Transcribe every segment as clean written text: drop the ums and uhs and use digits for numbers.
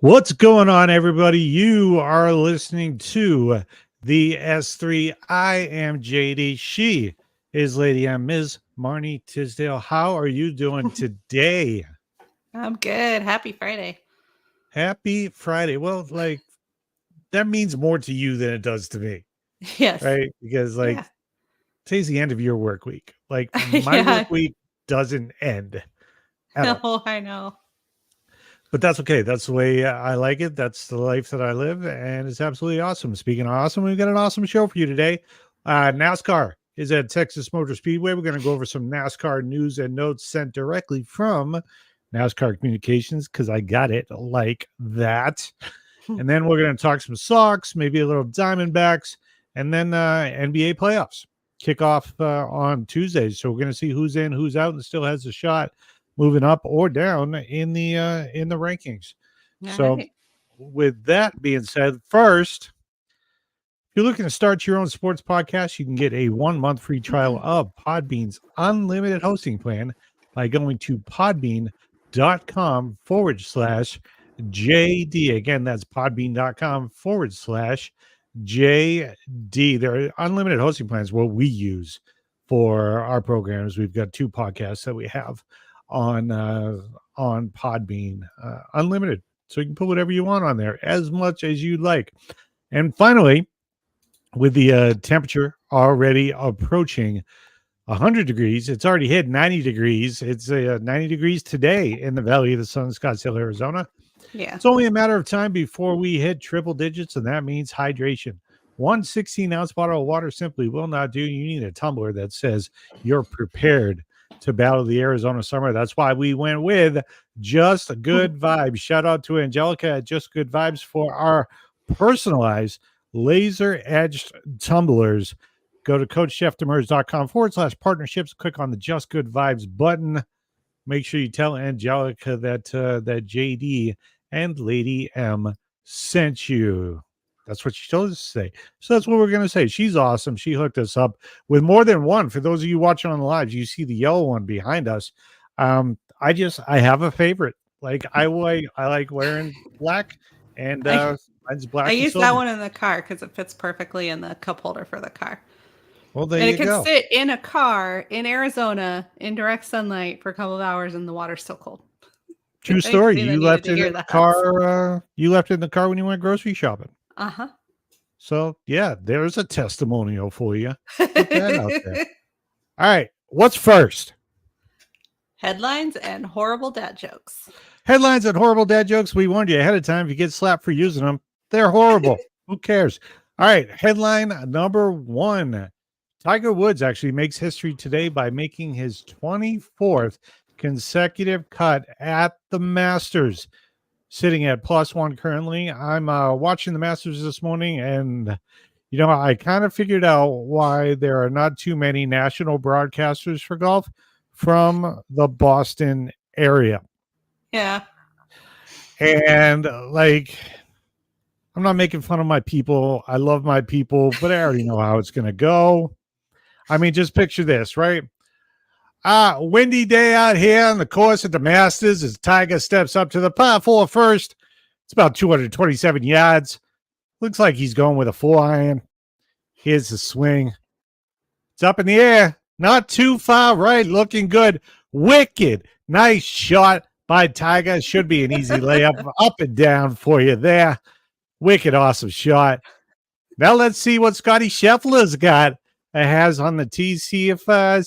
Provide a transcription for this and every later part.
What's going on, everybody? You are listening to the S3. I am JD. She is Lady M. Ms. Marnie Tisdale. How are you doing today? I'm good. Happy Friday. Happy Friday. Well, that means more to you than it does to me, Yes. right? Because Yeah. today's the end of your work week. Like my work Yeah. week doesn't end at all. Oh, I know. But that's okay. That's the way I like it. That's the life that I live, and it's absolutely awesome. Speaking of awesome, we've got an awesome show for you today. NASCAR is at Texas Motor Speedway. We're going to go over some NASCAR news and notes sent directly from NASCAR Communications because I got it like that. And then we're going to talk some Sox, maybe a little Diamondbacks, and then NBA playoffs kick off on Tuesday. So we're going to see who's in, who's out, and still has a shot moving up or down in the rankings. All So right. with that being said, first, if you're looking to start your own sports podcast, you can get a 1-month free trial of Podbean's unlimited hosting plan by going to podbean.com/JD. Again, that's podbean.com/JD. There are unlimited hosting plans, what we use for our programs. We've got 2 podcasts that we have on Podbean, unlimited. So you can put whatever you want on there, as much as you like. And finally, with the temperature already approaching 100 degrees, it's already hit 90 degrees. It's 90 degrees today in the Valley of the Sun, Scottsdale, Arizona. Yeah. It's only a matter of time before we hit triple digits, and that means hydration. 1 16-ounce bottle of water simply will not do. You need a tumbler that says you're prepared to battle the Arizona summer. That's why we went with Just Good Vibes. Shout out to Angelica at Just Good Vibes for our personalized laser-edged tumblers. Go to CoachJeffDemers.com/partnerships. Click on the Just Good Vibes button. Make sure you tell Angelica that JD and Lady M sent you. That's what she told us to say. So that's what we're going to say. She's awesome. She hooked us up with more than one. For those of you watching on the live, you see the yellow one behind us. I have a favorite. Like I like wearing black, and mine's black I and use silver. that one in the car because it fits perfectly in the cup holder for the car. Well, there And you it can go. sit in a car in Arizona in direct sunlight for a couple of hours and the water's still cold. True story. You left it in the car. You left it in the car when you went grocery shopping. Uh-huh. So yeah, there's a testimonial for you. Put that out there. All right. What's first? Headlines and horrible dad jokes. Headlines and horrible dad jokes. We warned you ahead of time. If you get slapped for using them, they're horrible. Who cares? All right. Headline number 1. Tiger Woods actually makes history today by making his 24th consecutive cut at the Masters, sitting at +1 currently. I'm watching the Masters this morning, and I kind of figured out why there are not too many national broadcasters for golf from the Boston area. Yeah. And I'm not making fun of my people. I love my people, but I already know how it's going to go. I mean, just picture this, right? Windy day out here on the course at the Masters as Tiger steps up to the par 4 first. It's about 227 yards. Looks like he's going with a 4-iron. Here's the swing. It's up in the air. Not too far right. Looking good. Wicked. Nice shot by Tiger. Should be an easy layup up and down for you there. Wicked awesome shot. Now let's see what Scotty Scheffler's got. Has on the tee. See if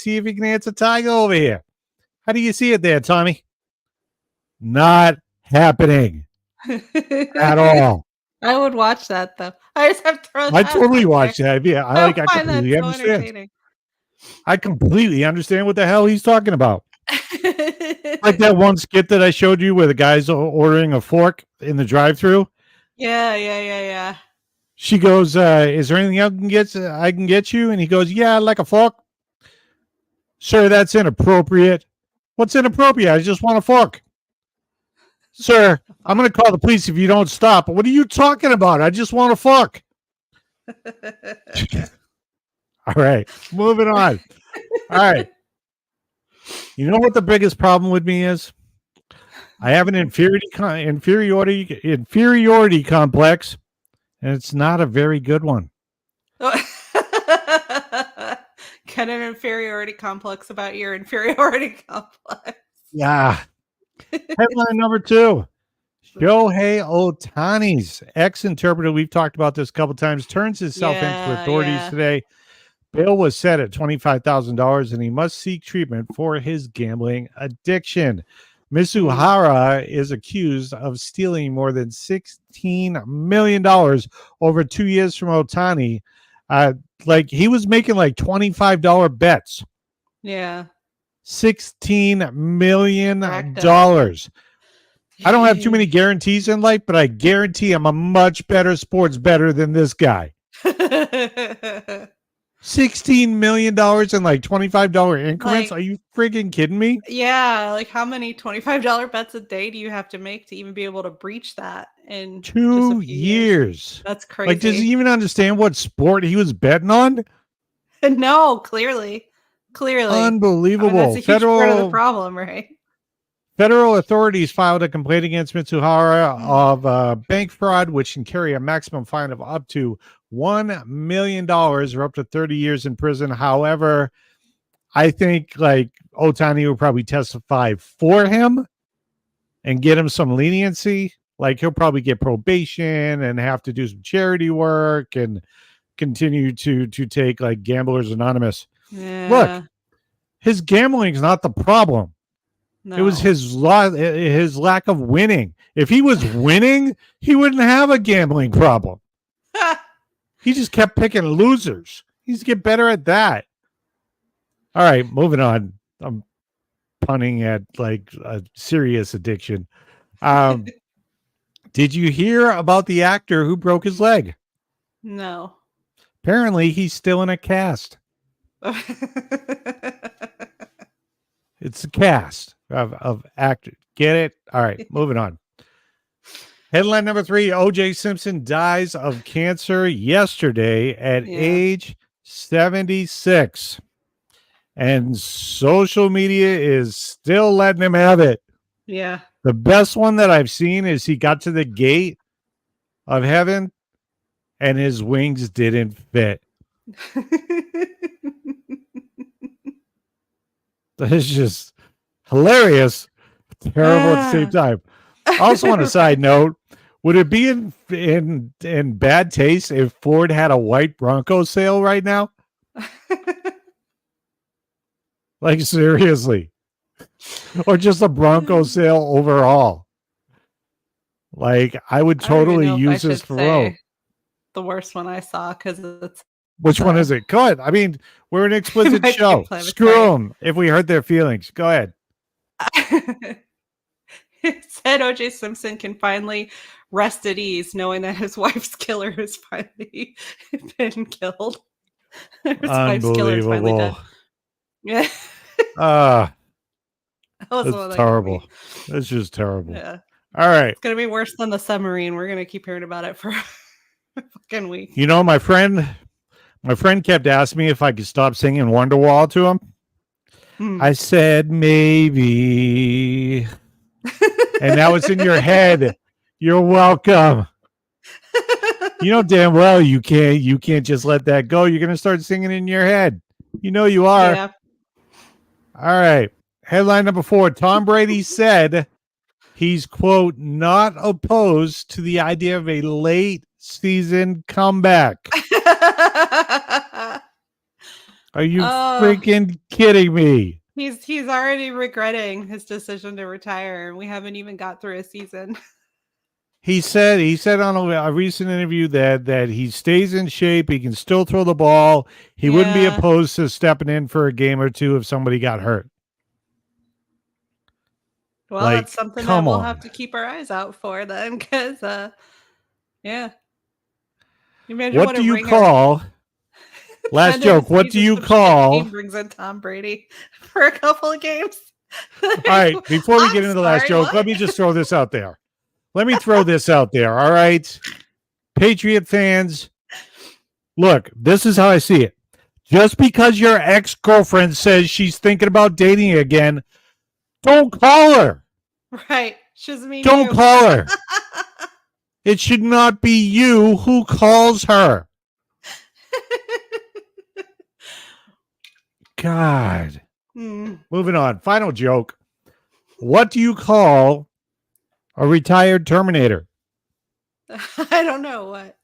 he can answer Tiger over here. How do you see it there, Tommy? Not happening at all. I would watch that though. I just have to throw that. I totally watch that. Yeah, I completely understand. I completely understand what the hell he's talking about. Like that one skit that I showed you where the guy's ordering a fork in the drive-thru. Yeah. She goes, is there anything I can get you? And he goes, yeah, I'd like a fork. Sir, that's inappropriate. What's inappropriate? I just want a fork. Sir, I'm going to call the police if you don't stop. What are you talking about? I just want a fork. All right, moving on. All right. You know what the biggest problem with me is? I have an inferiority complex, and it's not a very good one. Get an inferiority complex about your inferiority complex. Yeah. Headline number 2. Shohei Ohtani's ex-interpreter, we've talked about this a couple times, turns himself in to authorities today. Bail was set at $25,000, and he must seek treatment for his gambling addiction. Mizuhara is accused of stealing more than $16 million over 2 years from Ohtani. Like he was making like $25 bets. Yeah. $16 million. I don't have too many guarantees in life, but I guarantee I'm a much better sports bettor than this guy. $16 million in like $25 increments? Are you friggin' kidding me? Yeah, like how many $25 bets a day do you have to make to even be able to breach that in 2 years? That's crazy. Like, does he even understand what sport he was betting on? No, clearly. Unbelievable. I mean, that's a huge part of the problem, right? Federal authorities filed a complaint against Mitsuhara of bank fraud, which can carry a maximum fine of up to $1 million or up to 30 years in prison. However, I think like Ohtani will probably testify for him and get him some leniency. Like he'll probably get probation and have to do some charity work and continue to take like Gamblers Anonymous. Yeah. Look, his gambling is not the problem. No. It was his lack of winning. If he was winning, he wouldn't have a gambling problem. He just kept picking losers. He needs to get better at that. All right, moving on. I'm punning at like a serious addiction. Did you hear about the actor who broke his leg? No. Apparently, he's still in a cast. It's a cast of actors. Get it? All right, moving on. Headline number 3, O.J. Simpson dies of cancer yesterday at age 76. And social media is still letting him have it. Yeah. The best one that I've seen is he got to the gate of heaven and his wings didn't fit. That is just hilarious, terrible at the same time. Also, on a side note, would it be in bad taste if Ford had a white Bronco sale right now? Like seriously, or just a Bronco sale overall? Like I would totally use this for road. The worst one I saw because it's. Which one is it? Go ahead. I mean, we're an explicit show. Screw them if we hurt their feelings. Go ahead. It said O.J. Simpson can finally rest at ease knowing that his wife's killer has finally been killed. His wife's killer is finally dead. Yeah. That's terrible. That's just terrible. Yeah. All right. It's going to be worse than the submarine. We're going to keep hearing about it for a fucking week. You know, my friend kept asking me if I could stop singing Wonderwall to him. I said, maybe. And now it's in your head. You're welcome. You know damn well you can't just let that go. You're going to start singing in your head. You know you are. Yeah. All right. Headline number 4. Tom Brady said he's, quote, not opposed to the idea of a late season comeback. Are you freaking kidding me? He's already regretting his decision to retire, and we haven't even got through a season. He said on a recent interview that he stays in shape. He can still throw the ball. He wouldn't be opposed to stepping in for a game or two if somebody got hurt. Well, that's something that we'll have to keep our eyes out for then, because what do you call? Last joke. What do you call? Brings in Tom Brady for a couple of games. All right. Before we get into the last joke, let me just throw this out there. All right. Patriot fans, look, this is how I see it. Just because your ex-girlfriend says she's thinking about dating again, don't call her. Right. Shouldn't mean Don't you. call her. It should not be you who calls her. God. Moving on. Final joke. What do you call a retired Terminator? I don't know what.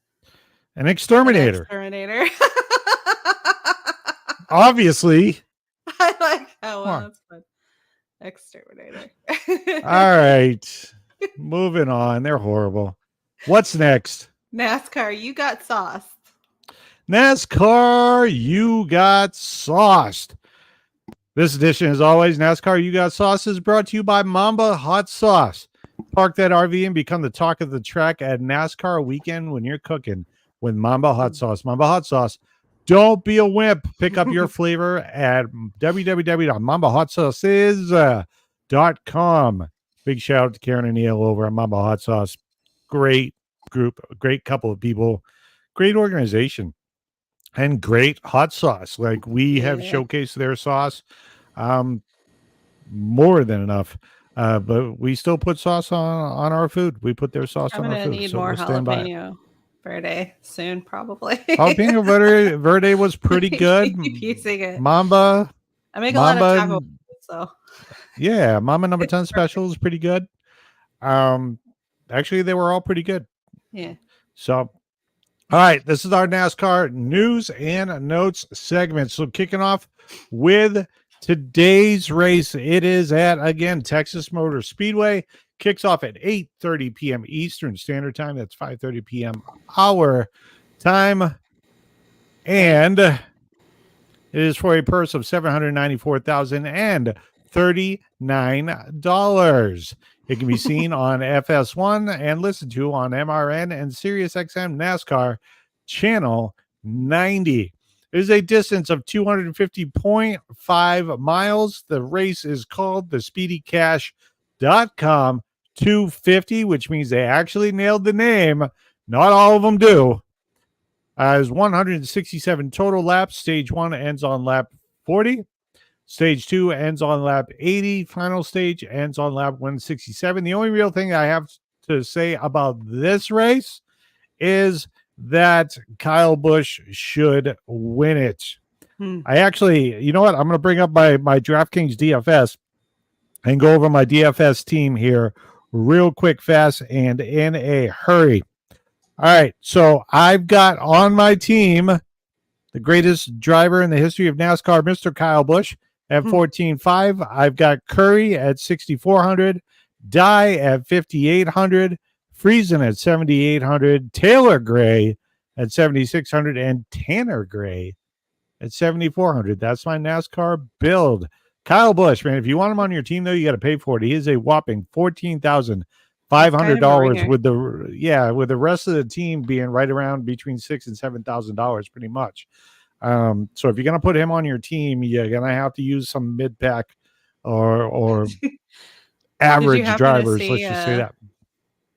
An exterminator. Exterminator. Obviously. I like that one. That's fun. Exterminator. All right. Moving on. They're horrible. What's next? NASCAR, you got sauced. NASCAR, you got sauced. This edition, as always, NASCAR You Got Sauce is brought to you by Mamba Hot Sauce. Park that RV and become the talk of the track at NASCAR weekend when you're cooking with Mamba Hot Sauce. Mamba Hot Sauce. Don't be a wimp. Pick up your flavor at www.mambahotsauces.com. Big shout out to Karen and Neil over at Mamba Hot Sauce. Great group, great couple of people, great organization, and great hot sauce. Like we have showcased their sauce more than enough. But we still put sauce on our food. We put their sauce on our food. I'm going to need more jalapeno verde soon, probably. Jalapeno verde was pretty good. Keep using it. Mamba. I make a lot of taco, so. Yeah, Mamba number 10 special is pretty good. Actually, they were all pretty good. Yeah. So, all right, this is our NASCAR News and Notes segment. So, kicking off with today's race, it is at, again, Texas Motor Speedway. Kicks off at 8:30 p.m. Eastern Standard Time. That's 5:30 p.m. our time. And it is for a purse of $794,039. It can be seen on FS1 and listened to on MRN and SiriusXM NASCAR Channel 90. It is a distance of 250.5 miles. The race is called the SpeedyCash.com 250, which means they actually nailed the name. Not all of them do. There's 167 total laps. Stage 1 ends on lap 40. Stage 2 ends on lap 80. Final stage ends on lap 167. The only real thing I have to say about this race is that Kyle Busch should win it. I actually, you know what? I'm going to bring up my DraftKings DFS and go over my DFS team here real quick, fast, and in a hurry. All right, so I've got on my team the greatest driver in the history of NASCAR, Mr. Kyle Busch, at 14.5. I've got Curry at 6,400, Dye at 5,800, Friesen at 7,800, Taylor Gray at 7,600, and Tanner Gray at 7,400. That's my NASCAR build. Kyle Busch, man, if you want him on your team, though, you got to pay for it. He is a whopping $14,500 with the rest of the team being right around between $6,000 and $7,000, pretty much. So if you're gonna put him on your team, you're gonna have to use some mid pack or average drivers. Let's just say that.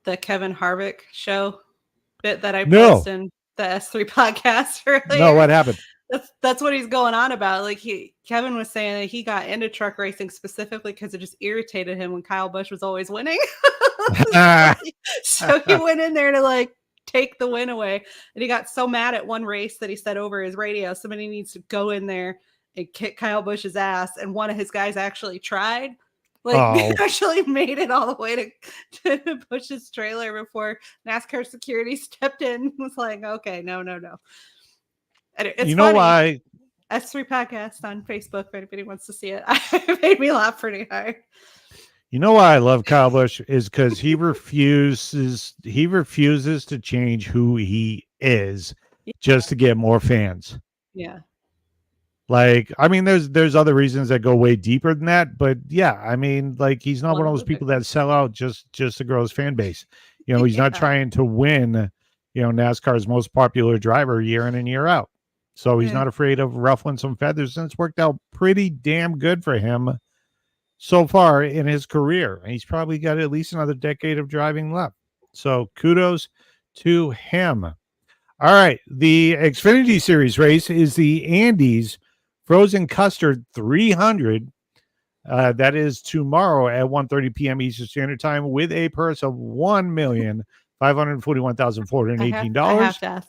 The Kevin Harvick show bit that I posted in the S3 podcast earlier. No, what happened? That's what he's going on about. Like Kevin was saying that he got into truck racing specifically because it just irritated him when Kyle Busch was always winning. So he went in there to take the win away, and he got so mad at one race that he said over his radio, somebody needs to go in there and kick Kyle Busch's ass. And one of his guys actually tried. They actually made it all the way to Busch's trailer before NASCAR security stepped in and was like, okay, no. It's you know funny. Why? S3 podcast on Facebook if anybody wants to see it. It made me laugh pretty hard. You know why I love Kyle Busch is because he refuses to change who he is just to get more fans. Yeah. There's other reasons that go way deeper than that, but yeah, he's not one of those people that sell out just to grow his fan base. He's not trying to win, NASCAR's most popular driver year in and year out. So he's not afraid of ruffling some feathers, and it's worked out pretty damn good for him so far in his career. And he's probably got at least another decade of driving left. So kudos to him. All right. The Xfinity Series race is the Andes Frozen Custard 300. That is tomorrow at 1:30 p.m. Eastern Standard Time with a purse of $1,541,418. I have to ask.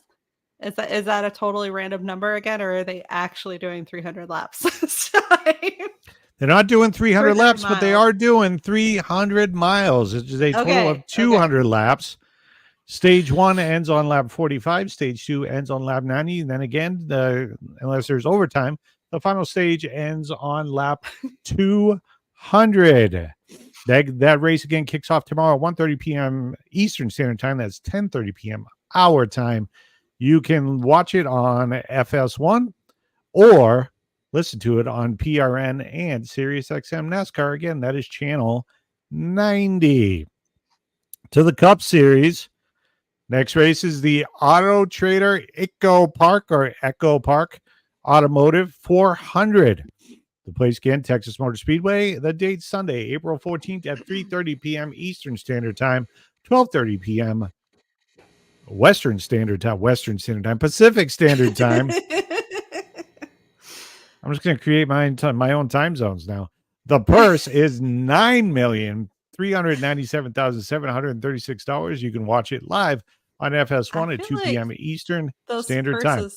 Is that a totally random number again, or are they actually doing 300 laps this time? They're not doing 300 laps, miles. but they are doing 300 miles. It's a total of 200 laps. Stage 1 ends on lap 45. Stage 2 ends on lap 90. And then again, unless there's overtime, the final stage ends on lap 200. That race again kicks off tomorrow at 1:30 p.m. Eastern Standard Time. That's 10:30 p.m. our time. You can watch it on FS1 or listen to it on PRN and SiriusXM NASCAR. Again, that is channel 90. To the Cup Series. Next race is the Auto Trader Echo Park Automotive 400. The place again, Texas Motor Speedway. The date Sunday, April 14th at 3:30 p.m. Eastern Standard Time, 12:30 p.m. Pacific Standard Time. I'm just going to create my own time zones now. The purse is $9,397,736. You can watch it live on FS1 at 2 p.m. Eastern Standard Time.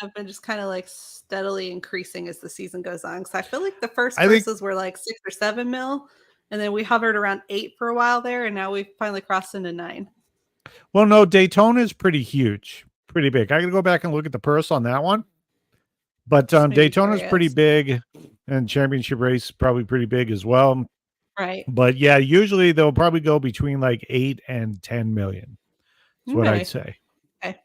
Have been just kind of like steadily increasing as the season goes on. So I feel like the first purses were like 6 or 7 mil, and then we hovered around 8 for a while there, and now we've finally crossed into 9. Well, no, Daytona is pretty huge, pretty big. I got to go back and look at the purse on that one. But Daytona is pretty big, and championship race probably pretty big as well. Right. But yeah, usually they'll probably go between like 8 and 10 million. That's what I'd say. Okay.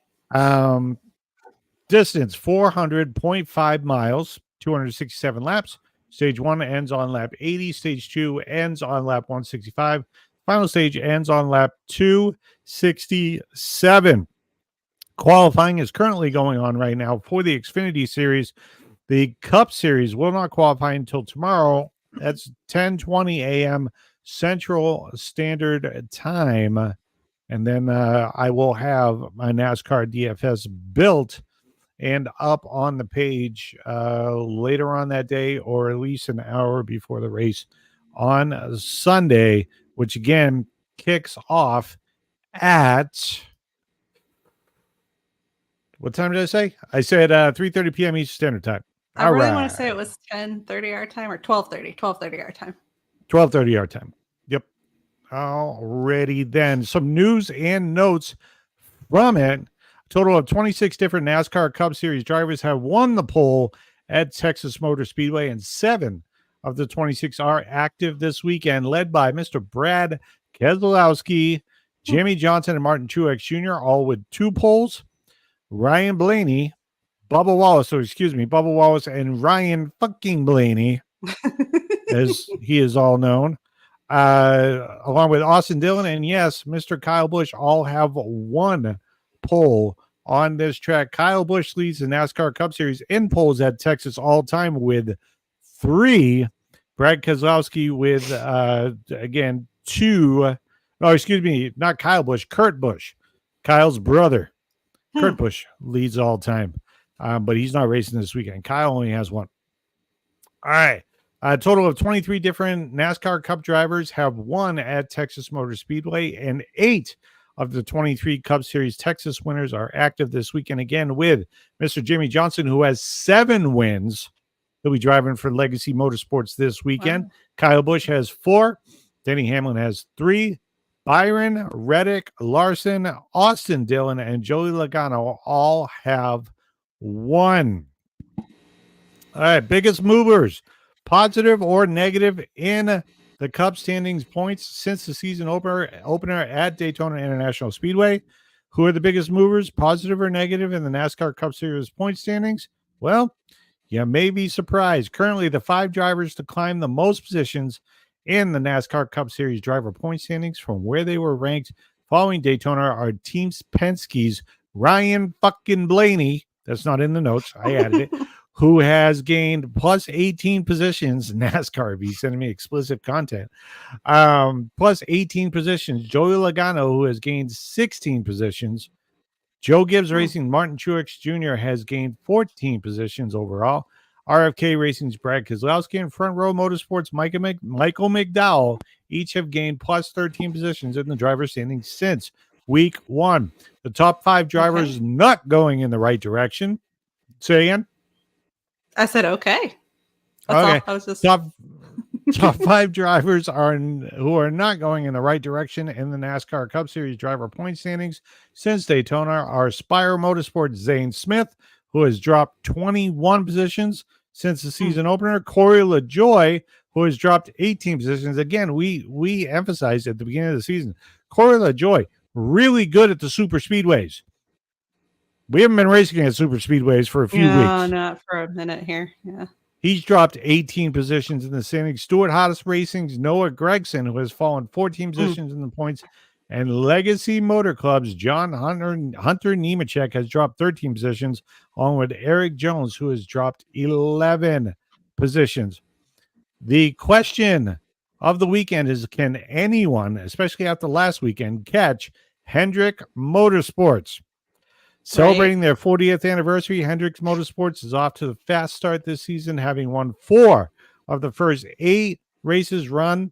Distance 400.5 miles, 267 laps. Stage 1 ends on lap 80. Stage 2 ends on lap 165. Final stage ends on lap 267. Qualifying is currently going on right now for the Xfinity Series. The Cup Series will not qualify until tomorrow. That's 10:20 a.m. Central Standard Time. And then I will have my NASCAR DFS built and up on the page later on that day, or at least an hour before the race on Sunday, which again kicks off at... What time did I say? I said 3:30 p.m. Eastern Standard Time. I really want to say it was 10:30 our time or 12:30 our time. 12:30 our time. Yep. Alrighty then. Some news and notes from it. A total of 26 different NASCAR Cup Series drivers have won the pole at Texas Motor Speedway, and 7 of the 26 are active this weekend, led by Mr. Brad Keselowski, Jimmie Johnson, and Martin Truex Jr., all with 2 poles. Ryan Blaney, Bubba Wallace, and Ryan fucking Blaney, as he is all known, along with Austin Dillon and yes, Mr. Kyle Busch, all have 1 pole on this track. Kyle Busch leads the NASCAR Cup Series in poles at Texas all time with 3. Brad Keselowski with again 2. No, excuse me, not Kyle Busch, Kurt Busch, Kyle's brother. Kurt Busch leads all time, but he's not racing this weekend. Kyle only has 1. All right. A total of 23 different NASCAR Cup drivers have won at Texas Motor Speedway, and 8 of the 23 Cup Series Texas winners are active this weekend, again with Mr. Jimmie Johnson, who has 7 wins. He'll be driving for Legacy Motorsports this weekend. Wow. Kyle Busch has 4. Denny Hamlin has 3. Byron, Reddick, Larson, Austin Dillon, and Joey Logano all have 1. All right, biggest movers, positive or negative in the Cup standings points since the season opener at Daytona International Speedway. Who are the biggest movers, positive or negative, in the NASCAR Cup Series point standings? Well, you may be surprised. Currently, the 5 drivers to climb the most positions in the NASCAR Cup Series driver point standings from where they were ranked following Daytona are Team Penske's Ryan fucking Blaney. That's not in the notes. I added it. Who has gained plus 18 positions. NASCAR be sending me explicit content. Plus 18 positions. Joey Logano, who has gained 16 positions. Joe Gibbs Racing, Martin Truex Jr. has gained 14 positions overall. RFK Racing's Brad Keselowski and Front Row Motorsports' Michael McDowell each have gained plus 13 positions in the driver's standings since week 1. The top 5 drivers not going in the right direction. Say again? I said okay. That's all. I was just top 5 drivers who are not going in the right direction in the NASCAR Cup Series driver point standings since Daytona are Spire Motorsports' Zane Smith, who has dropped 21 positions since the season opener. Corey LaJoie, who has dropped 18 positions. Again, we emphasized at the beginning of the season, Corey LaJoie, really good at the super speedways. We haven't been racing at super speedways for a few weeks. No, not for a minute here. Yeah. He's dropped 18 positions in the standings. Stuart Hottest Racing's Noah Gregson, who has fallen 14 positions in the points. And Legacy Motor Club's John Hunter Nemechek has dropped 13 positions, along with Eric Jones, who has dropped 11 positions. The question of the weekend is, can anyone, especially after last weekend, catch Hendrick Motorsports? Celebrating their 40th anniversary, Hendrick Motorsports is off to the fast start this season, having won 4 of the first 8 races run. In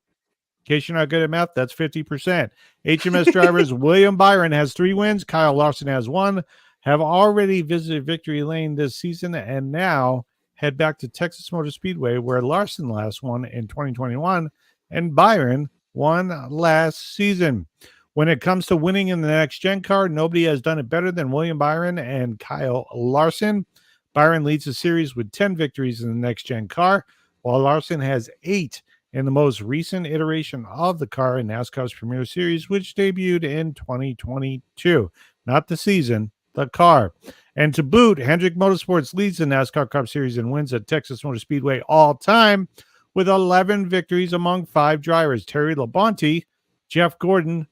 case you're not good at math, that's 50%. HMS drivers William Byron has 3 wins. Kyle Larson has 1. Have already visited Victory Lane this season and now head back to Texas Motor Speedway, where Larson last won in 2021 and Byron won last season. When it comes to winning in the next gen car, nobody has done it better than William Byron and Kyle Larson. Byron leads the series with 10 victories in the next gen car, while Larson has 8 in the most recent iteration of the car in NASCAR's Premier Series, which debuted in 2022. Not the season, the car. And to boot, Hendrick Motorsports leads the NASCAR Cup Series and wins at Texas Motor Speedway all time with 11 victories among 5 drivers. Terry Labonte, Jeff Gordon,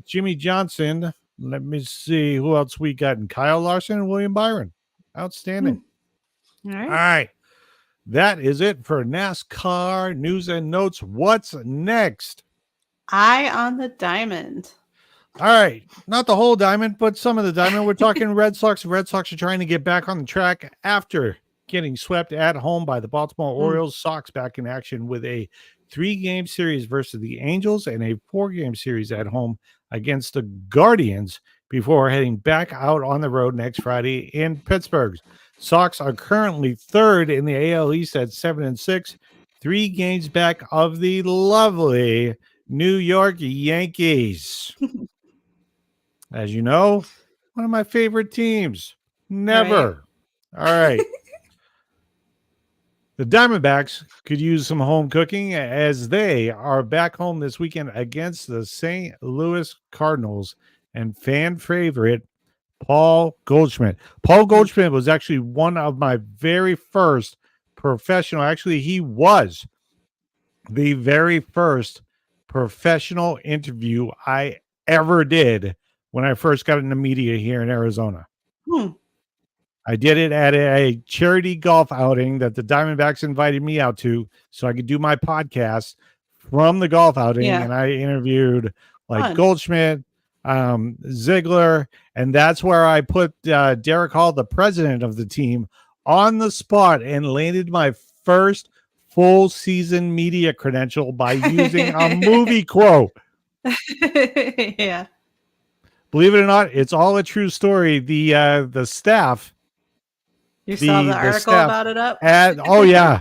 Jimmy Johnson. Let me see who else we got. And Kyle Larson and William Byron. Outstanding. All right. All right. That is it for NASCAR News and Notes. What's next? Eye on the diamond. All right. Not the whole diamond, but some of the diamond. We're talking Red Sox. Red Sox are trying to get back on the track after getting swept at home by the Baltimore Orioles. Sox back in action with a 3-game series versus the Angels and a 4-game series at home against the Guardians before heading back out on the road next Friday in Pittsburgh. Sox are currently 3rd in the AL East at 7-6, 3 games back of the lovely New York Yankees. As you know, one of my favorite teams. Never. All right. The Diamondbacks could use some home cooking as they are back home this weekend against the St. Louis Cardinals and fan favorite Paul Goldschmidt. Paul Goldschmidt was actually one of my very first professional. Actually, he was the very first professional interview I ever did when I first got into media here in Arizona. I did it at a charity golf outing that the Diamondbacks invited me out to so I could do my podcast from the golf outing. And I interviewed Goldschmidt, Ziegler, and that's where I put Derek Hall, the president of the team, on the spot and landed my first full season media credential by using a movie quote. Yeah. Believe it or not, it's all a true story. The staff. You saw the article about it up? Yeah.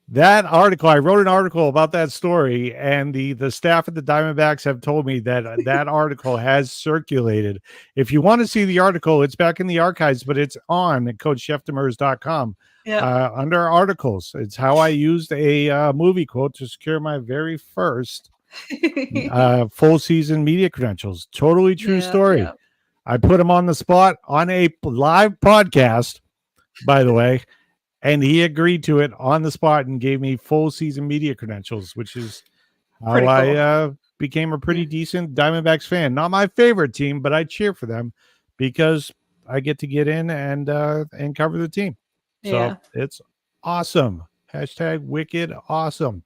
That article, I wrote an article about that story, and the staff at the Diamondbacks have told me that that article has circulated. If you want to see the article, it's back in the archives, but it's on CoachJeffDemers.com under articles. It's how I used a movie quote to secure my very first full season media credentials. Totally true story. Yeah. I put him on the spot on a live podcast, by the way, and he agreed to it on the spot and gave me full season media credentials, which is how I became a pretty decent Diamondbacks fan. Not my favorite team, but I cheer for them because I get to get in and cover the team. So it's awesome. # wicked awesome.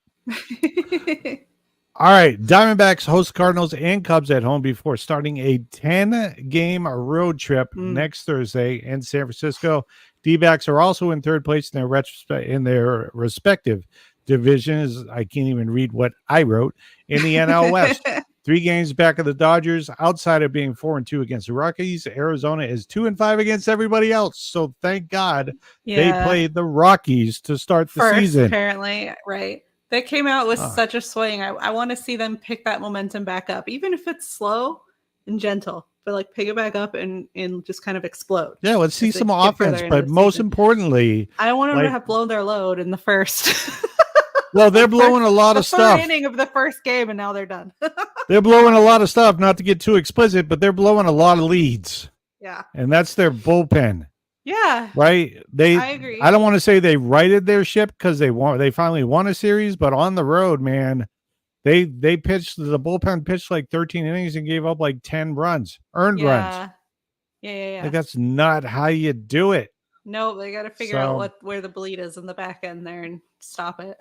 All right, Diamondbacks host Cardinals and Cubs at home before starting a 10-game road trip next Thursday in San Francisco. D-backs are also in third place in their respective divisions. I can't even read what I wrote in the NL West. 3 games back of the Dodgers. Outside of being 4-2 against the Rockies, Arizona is 2-5 against everybody else. So thank God they played the Rockies to start the season. Apparently, right. They came out with such a swing. I want to see them pick that momentum back up, even if it's slow and gentle, but like pick it back up and just kind of explode. Yeah, let's see some offense, but most importantly, I don't want them to have blown their load in the first. Well, they're blowing a lot of stuff. The inning of the first game, and now they're done. They're blowing a lot of stuff, not to get too explicit, but they're blowing a lot of leads. Yeah. And that's their bullpen. Yeah. Right? I agree. I don't want to say they righted their ship because they finally won a series, but on the road, man, the bullpen pitched like 13 innings and gave up like 10 runs, earned runs. Yeah. Like, that's not how you do it. No, they got to figure out where the bleed is in the back end there and stop it.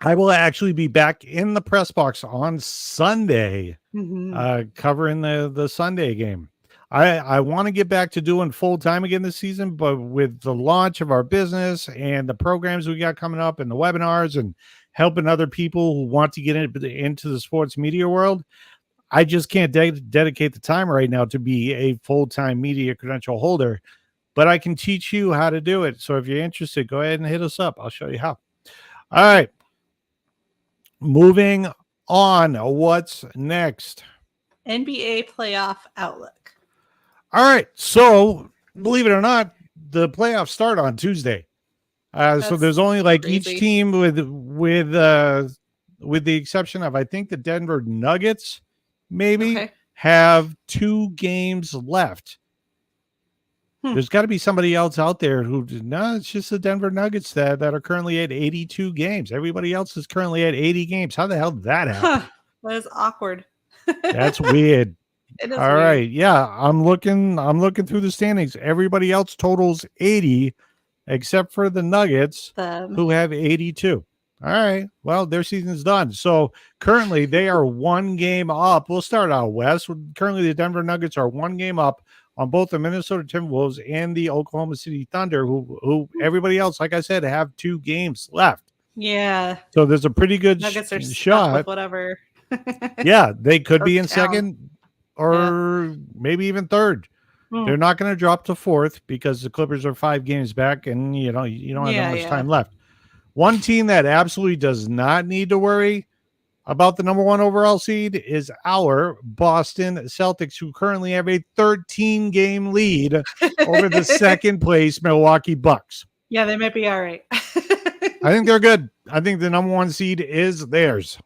I will actually be back in the press box on Sunday, covering the Sunday game. I want to get back to doing full time again this season, but with the launch of our business and the programs we got coming up and the webinars and helping other people who want to get into the sports media world, I just can't dedicate the time right now to be a full-time media credential holder, but I can teach you how to do it. So if you're interested, go ahead and hit us up. I'll show you how. All right. Moving on. What's next? NBA playoff outlook. All right. So believe it or not, the playoffs start on Tuesday. So there's only like crazy. Each team with the exception of, I think, the Denver Nuggets maybe have 2 games left. There's got to be somebody else out there it's just the Denver Nuggets that are currently at 82 games. Everybody else is currently at 80 games. How the hell did that happen? That is awkward. That's weird. It is all weird. Right. Yeah. I'm looking through the standings. Everybody else totals 80 except for the Nuggets who have 82. All right. Well, their season's done. So currently they are 1 game up. We'll start out west. Currently the Denver Nuggets are 1 game up on both the Minnesota Timberwolves and the Oklahoma City Thunder, who everybody else, like I said, have 2 games left. Yeah. So there's a pretty good Nuggets are shot. with whatever. Yeah, they could be in second or maybe even third. They're not going to drop to 4th because the Clippers are 5 games back, and you don't have that much time left. One team that absolutely does not need to worry about the number 1 overall seed is our Boston Celtics, who currently have a 13-game lead over the second place Milwaukee Bucks. Yeah, they might be all right. I think they're good. I think the number 1 seed is theirs.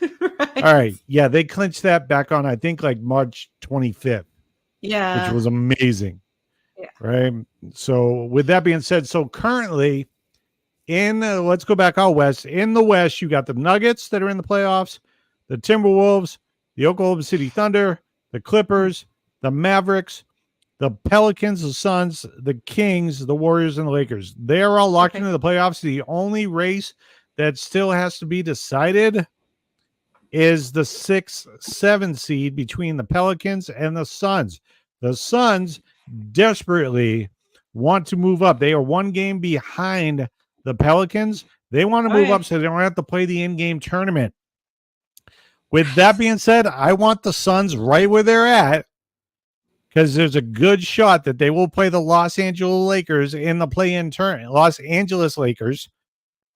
Right. All right. Yeah, they clinched that back on, I think, like March 25th. Yeah. Which was amazing. Yeah. Right. So with that being said, so currently let's go back out west. In the West, you got the Nuggets that are in the playoffs, the Timberwolves, the Oklahoma City Thunder, the Clippers, the Mavericks, the Pelicans, the Suns, the Kings, the Warriors, and the Lakers. They are all locked into the playoffs. The only race that still has to be decided is the 6-7 seed between the Pelicans and the Suns. The Suns desperately want to move up. They are 1 game behind the Pelicans. They want to move up so they don't have to play the in-game tournament. With that being said, I want the Suns right where they're at because there's a good shot that they will play the Los Angeles Lakers in the play-in tournament. Los Angeles Lakers,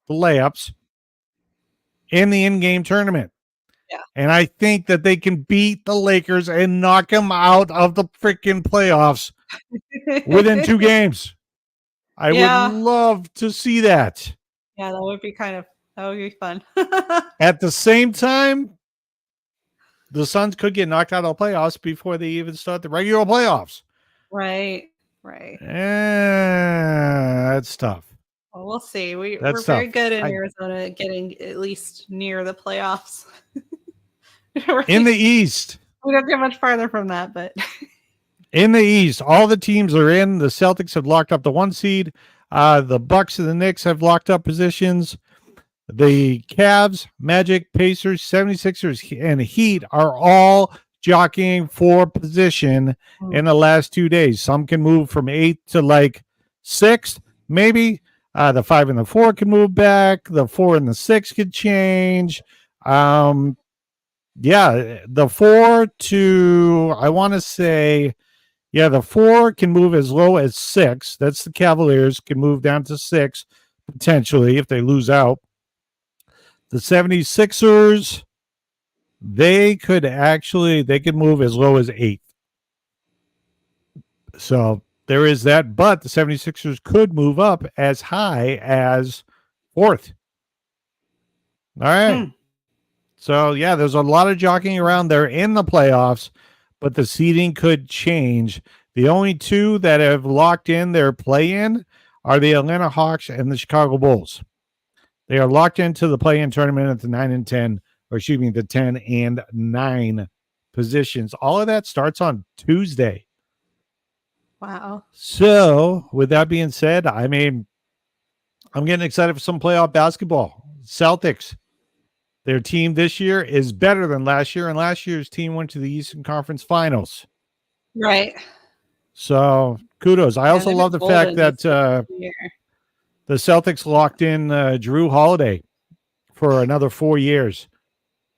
the layups, in the in-game tournament. Yeah. And I think that they can beat the Lakers and knock them out of the freaking playoffs within 2 games. I would love to see that. Yeah, that would be fun. At the same time, the Suns could get knocked out of the playoffs before they even start the regular playoffs. Right. That's tough. Well, we'll see. We're very good in Arizona getting at least near the playoffs. In the East. We don't get much farther from that, but in the East, all the teams are in. The Celtics have locked up the 1 seed. The Bucks and the Knicks have locked up positions. The Cavs, Magic, Pacers, 76ers, and Heat are all jockeying for position in the last 2 days. Some can move from 8th to like 6th, maybe. The 5 and the 4 can move back. The 4 and the 6 could change. The 4 to, I want to say, the 4 can move as low as 6. That's the Cavaliers, can move down to 6 potentially if they lose out. The 76ers, they could move as low as 8. So there is that, but the 76ers could move up as high as 4th. All right. So, there's a lot of jockeying around. They're in the playoffs, but the seeding could change. The only two that have locked in their play-in are the Atlanta Hawks and the Chicago Bulls. They are locked into the play-in tournament at the 9 and 10, or excuse me, the 10 and 9 positions. All of that starts on Tuesday. Wow. So, with that being said, I mean, I'm getting excited for some playoff basketball. Celtics, their team this year is better than last year, and last year's team went to the Eastern Conference Finals. Right. So, kudos. I also love the fact that the Celtics locked in Jrue Holiday for another 4 years.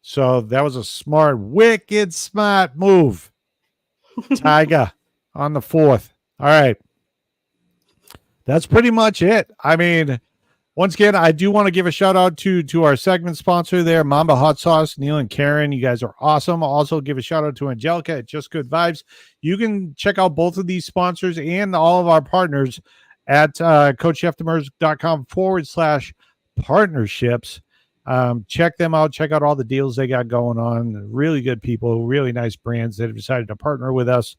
So, that was a wicked smart move. Tiger on the 4th. All right. That's pretty much it. I mean, once again, I do want to give a shout out to our segment sponsor there, Mamba Hot Sauce, Neil and Karen. You guys are awesome. Also give a shout out to Angelica at Just Good Vibes. You can check out both of these sponsors and all of our partners at coachjeffdemers.com/partnerships. Check them out. Check out all the deals they got going on. Really good people, really nice brands that have decided to partner with us.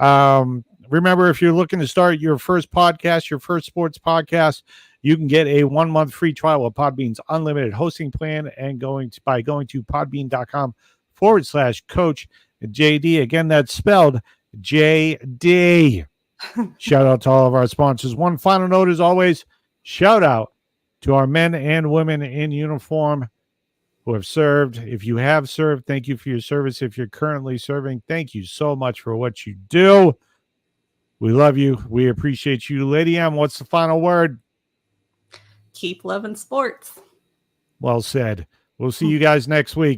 Remember, if you're looking to start your first podcast, your first sports podcast, you can get a 1-month free trial of Podbean's unlimited hosting plan and by going to podbean.com/coach JD. Again, that's spelled JD. Shout out to all of our sponsors. One final note, as always, shout out to our men and women in uniform who have served. If you have served, thank you for your service. If you're currently serving, thank you so much for what you do. We love you. We appreciate you. Lady M, what's the final word? Keep loving sports. Well said. We'll see you guys next week.